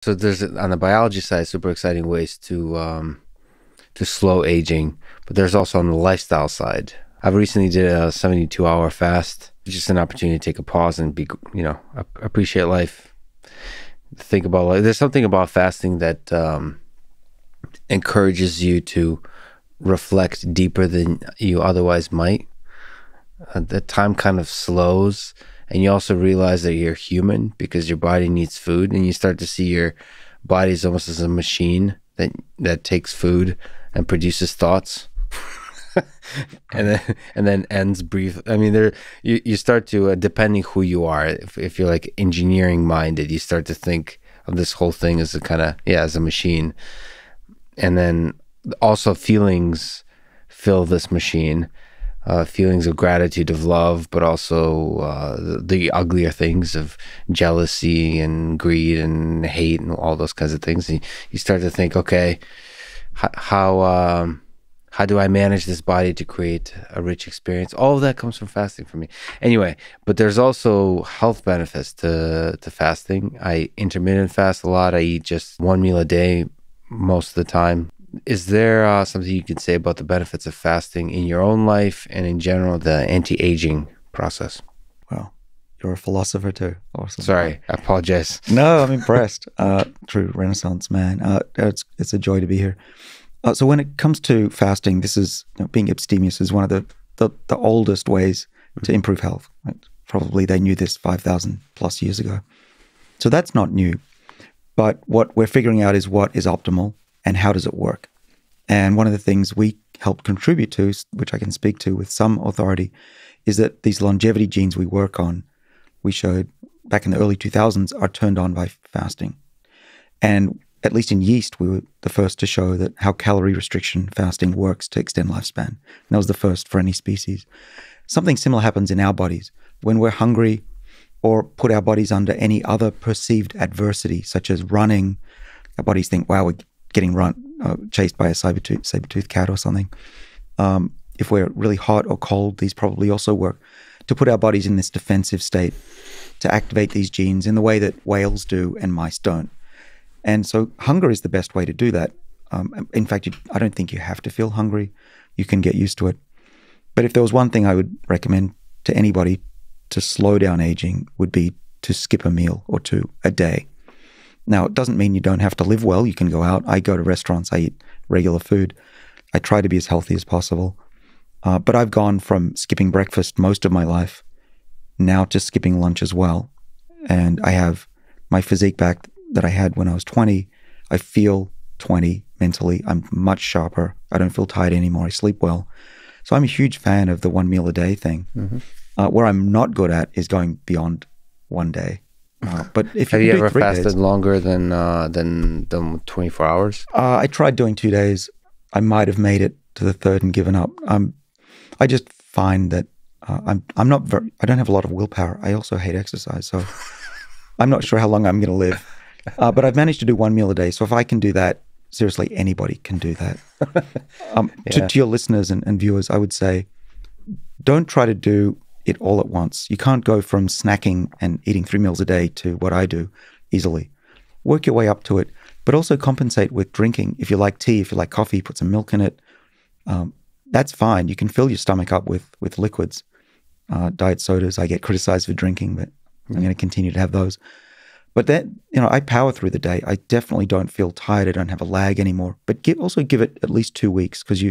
So there's on the biology side, super exciting ways to slow aging, but there's also on the lifestyle side. I've recently did a 72-hour fast, just an opportunity to take a pause and be, appreciate life, think about life. There's something about fasting that encourages you to reflect deeper than you otherwise might. The time kind of slows, and you also realize that you're human because your body needs food, and you start to see your body is almost as a machine that takes food and produces thoughts. and then ends brief. I mean, you start to depending who you are. If you're like engineering minded, you start to think of this whole thing as a kind of as a machine, and then also feelings fill this machine. Feelings of gratitude, of love, but also the uglier things of jealousy and greed and hate and all those kinds of things. And you start to think, okay, how do I manage this body to create a rich experience? All of that comes from fasting for me. Anyway, but there's also health benefits to fasting. I intermittent fast a lot. I eat just one meal a day most of the time. Is there something you can say about the benefits of fasting in your own life and in general, the anti-aging process? Well, you're a philosopher too. Awesome. Sorry, I apologize. No, I'm impressed. True Renaissance man. It's a joy to be here. So when it comes to fasting, this is being abstemious is one of the oldest ways to improve health. Right? Probably they knew this 5,000 plus years ago. So that's not new. But what we're figuring out is what is optimal and how does it work? And one of the things we help contribute to, which I can speak to with some authority, is that these longevity genes we work on, we showed back in the early 2000s, are turned on by fasting. And at least in yeast, we were the first to show that how calorie restriction fasting works to extend lifespan. And that was the first for any species. Something similar happens in our bodies. When we're hungry or put our bodies under any other perceived adversity, such as running, our bodies think, wow, we're getting chased by a saber-toothed cat or something. If we're really hot or cold, these probably also work to put our bodies in this defensive state, to activate these genes in the way that whales do and mice don't. And so hunger is the best way to do that. In fact, I don't think you have to feel hungry. You can get used to it. But if there was one thing I would recommend to anybody to slow down aging would be to skip a meal or two a day. Now, it doesn't mean you don't have to live well. You can go out. I go to restaurants. I eat regular food. I try to be as healthy as possible. But I've gone from skipping breakfast most of my life now to skipping lunch as well. And I have my physique back that I had when I was 20. I feel 20 mentally. I'm much sharper. I don't feel tired anymore. I sleep well. So I'm a huge fan of the one meal a day thing. Mm-hmm. Where I'm not good at is going beyond one day. But if have you ever fasted days, longer than 24 hours? I tried doing 2 days. I might have made it to the third and given up. I just find that I don't have a lot of willpower. I also hate exercise, so I'm not sure how long I'm going to live. But I've managed to do one meal a day. So if I can do that, seriously, anybody can do that. To your listeners and viewers, I would say, don't try to do it all at once. You can't go from snacking and eating 3 meals a day to what I do easily. Work your way up to it, but also compensate with drinking. If you like tea, if you like coffee, put some milk in it. That's fine. You can fill your stomach up with liquids. Diet sodas, I get criticized for drinking, but I'm going to continue to have those. But then, I power through the day. I definitely don't feel tired. I don't have a lag anymore. But also give it at least 2 weeks because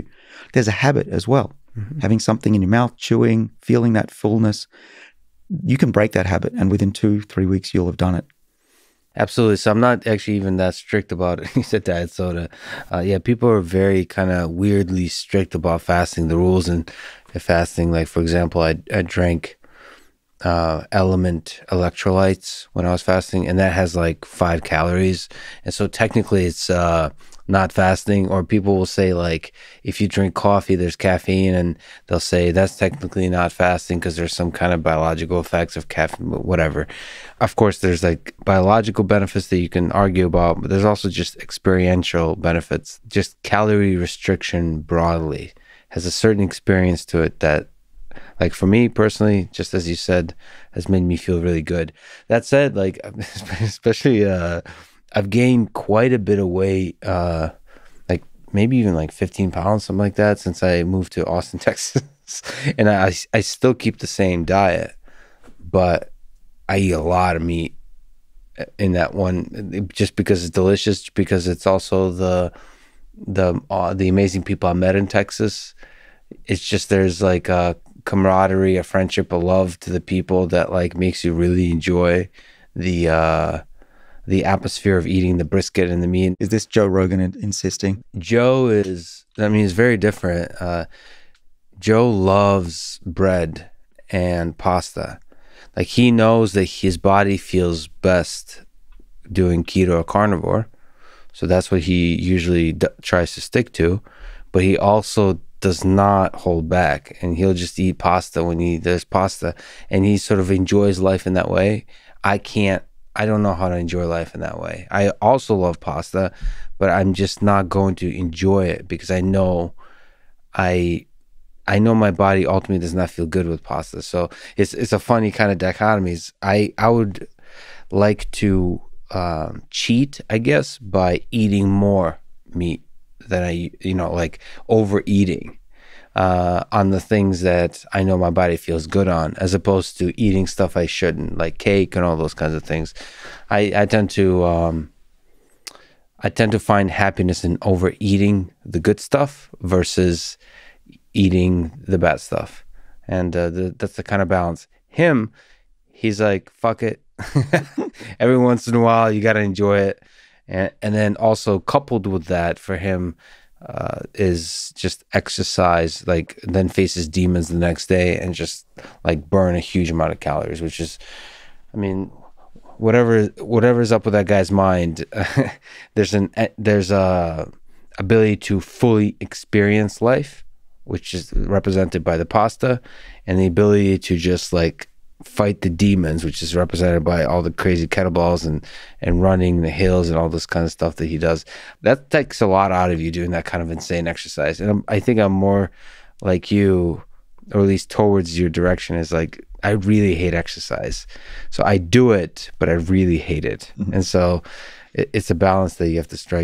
there's a habit as well. Mm-hmm. Having something in your mouth, chewing, feeling that fullness, you can break that habit. And within 2-3 weeks, you'll have done it. Absolutely. So I'm not actually even that strict about it. You said diet soda. People are very kind of weirdly strict about fasting, the rules and fasting. Like, for example, I drank element electrolytes when I was fasting, and that has like 5 calories. And so technically it's not fasting. Or people will say, like, if you drink coffee, there's caffeine, and they'll say that's technically not fasting because there's some kind of biological effects of caffeine, whatever. Of course, there's like biological benefits that you can argue about, but there's also just experiential benefits. Just calorie restriction broadly has a certain experience to it that, like, for me personally, just as you said, has made me feel really good. That said, like, especially I've gained quite a bit of weight, like maybe even like 15 pounds, something like that, since I moved to Austin, Texas. And I still keep the same diet, but I eat a lot of meat in that one, just because it's delicious, because it's also the amazing people I met in Texas. It's just, there's like a camaraderie, a friendship, a love to the people that like makes you really enjoy the atmosphere of eating the brisket and the meat. Is this Joe Rogan insisting? Joe is, I mean, it's very different. Joe loves bread and pasta. Like, he knows that his body feels best doing keto or carnivore. So that's what he usually tries to stick to. But he also does not hold back, and he'll just eat pasta when there's pasta, and he sort of enjoys life in that way. I don't know how to enjoy life in that way. I also love pasta, but I'm just not going to enjoy it, because I know my body ultimately does not feel good with pasta. So it's a funny kind of dichotomies. I would like to cheat, I guess, by eating more meat than like overeating on the things that I know my body feels good on, as opposed to eating stuff I shouldn't, like cake and all those kinds of things. I tend to find happiness in overeating the good stuff versus eating the bad stuff, and that's the kind of balance. He's like, fuck it. Every once in a while you got to enjoy it, and then also coupled with that for him is just exercise, like then faces demons the next day and just like burn a huge amount of calories, which is, I mean, whatever's up with that guy's mind. there's a ability to fully experience life, which is represented by the pasta, and the ability to just like fight the demons, which is represented by all the crazy kettlebells and running the hills and all this kind of stuff that he does. That takes a lot out of you, doing that kind of insane exercise. And I think I'm more like you, or at least towards your direction, is like, I really hate exercise. So I do it, but I really hate it. And so it's a balance that you have to strike.